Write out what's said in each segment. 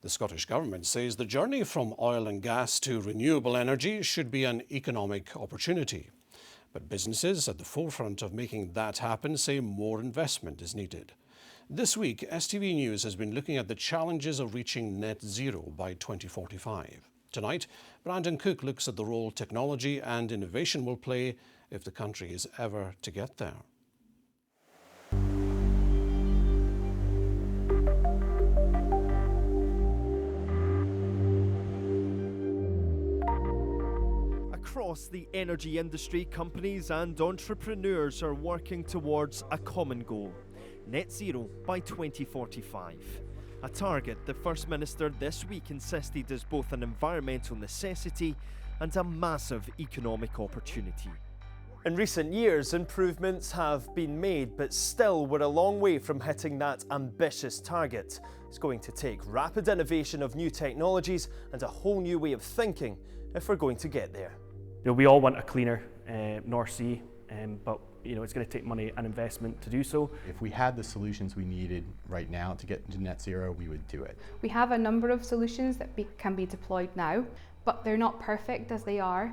The Scottish Government says the journey from oil and gas to renewable energy should be an economic opportunity. But businesses at the forefront of making that happen say more investment is needed. This week, STV News has been looking at the challenges of reaching net zero by 2045. Tonight, Brandon Cook looks at the role technology and innovation will play if the country is ever to get there. Across the energy industry, companies and entrepreneurs are working towards a common goal: net zero by 2045. A target the First Minister this week insisted is both an environmental necessity and a massive economic opportunity. In recent years, improvements have been made, but still we're a long way from hitting that ambitious target. It's going to take rapid innovation of new technologies and a whole new way of thinking if we're going to get there. We all want a cleaner North Sea, but it's going to take money and investment to do so. If we had the solutions we needed right now to get into net zero, we would do it. We have a number of solutions that can be deployed now, but they're not perfect as they are.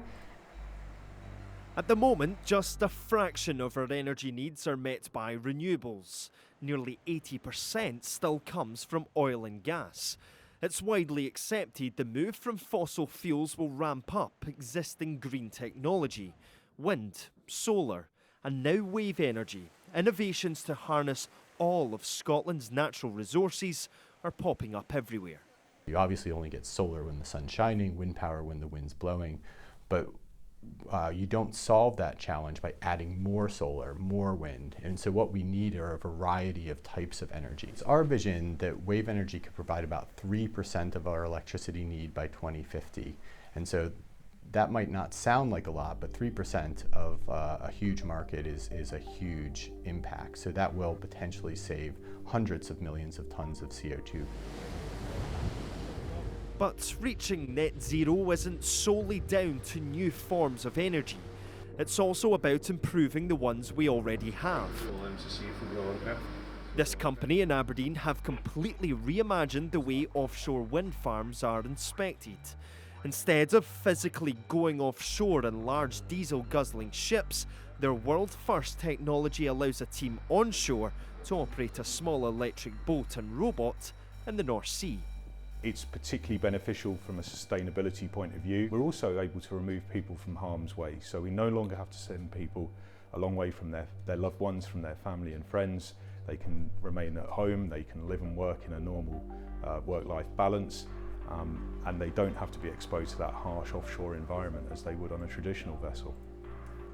At the moment, just a fraction of our energy needs are met by renewables. Nearly 80% still comes from oil and gas. It's widely accepted the move from fossil fuels will ramp up existing green technology: wind, solar, and now wave energy. Innovations to harness all of Scotland's natural resources are popping up everywhere. You obviously only get solar when the sun's shining, wind power when the wind's blowing, but you don't solve that challenge by adding more solar, more wind. And so what we need are a variety of types of energy. It's our vision that wave energy could provide about 3% of our electricity need by 2050. And so that might not sound like a lot, but 3% of a huge market is a huge impact. So that will potentially save hundreds of millions of tons of CO2. But reaching net zero isn't solely down to new forms of energy. It's also about improving the ones we already have. This company in Aberdeen have completely reimagined the way offshore wind farms are inspected. Instead of physically going offshore in large diesel-guzzling ships, their world-first technology allows a team onshore to operate a small electric boat and robot in the North Sea. It's particularly beneficial from a sustainability point of view. We're also able to remove people from harm's way, so we no longer have to send people a long way from their loved ones, from their family and friends. They can remain at home, they can live and work in a normal work-life balance, and they don't have to be exposed to that harsh offshore environment as they would on a traditional vessel.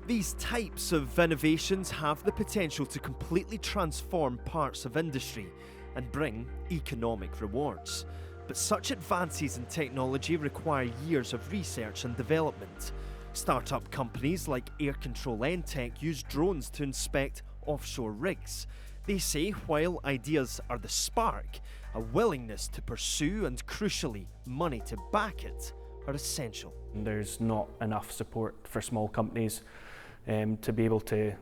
These types of innovations have the potential to completely transform parts of industry and bring economic rewards. But such advances in technology require years of research and development. Startup companies like Air Control Entech use drones to inspect offshore rigs. They say while ideas are the spark, a willingness to pursue and, crucially, money to back it are essential. There's not enough support for small companies to be able to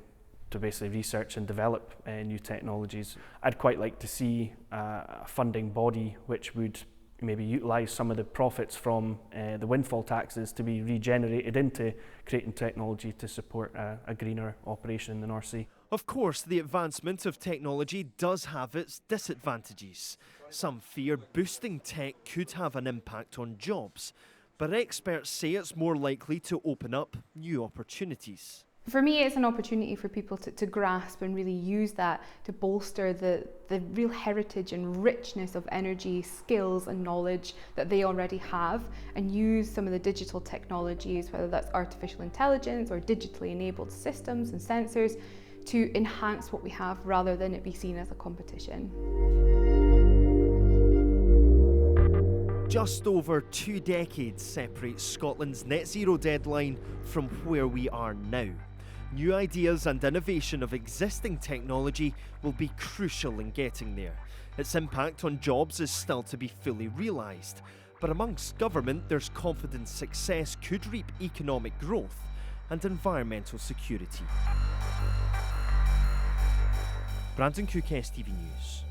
basically research and develop new technologies. I'd quite like to see a funding body which would maybe utilise some of the profits from the windfall taxes to be regenerated into creating technology to support a greener operation in the North Sea. Of course, the advancement of technology does have its disadvantages. Some fear boosting tech could have an impact on jobs, but experts say it's more likely to open up new opportunities. For me, it's an opportunity for people to grasp and really use that to bolster the real heritage and richness of energy skills and knowledge that they already have, and use some of the digital technologies, whether that's artificial intelligence or digitally enabled systems and sensors, to enhance what we have rather than it be seen as a competition. Just over 2 decades separate Scotland's net zero deadline from where we are now. New ideas and innovation of existing technology will be crucial in getting there. Its impact on jobs is still to be fully realised, but amongst government there's confidence success could reap economic growth and environmental security. Brandon Cook, STV News.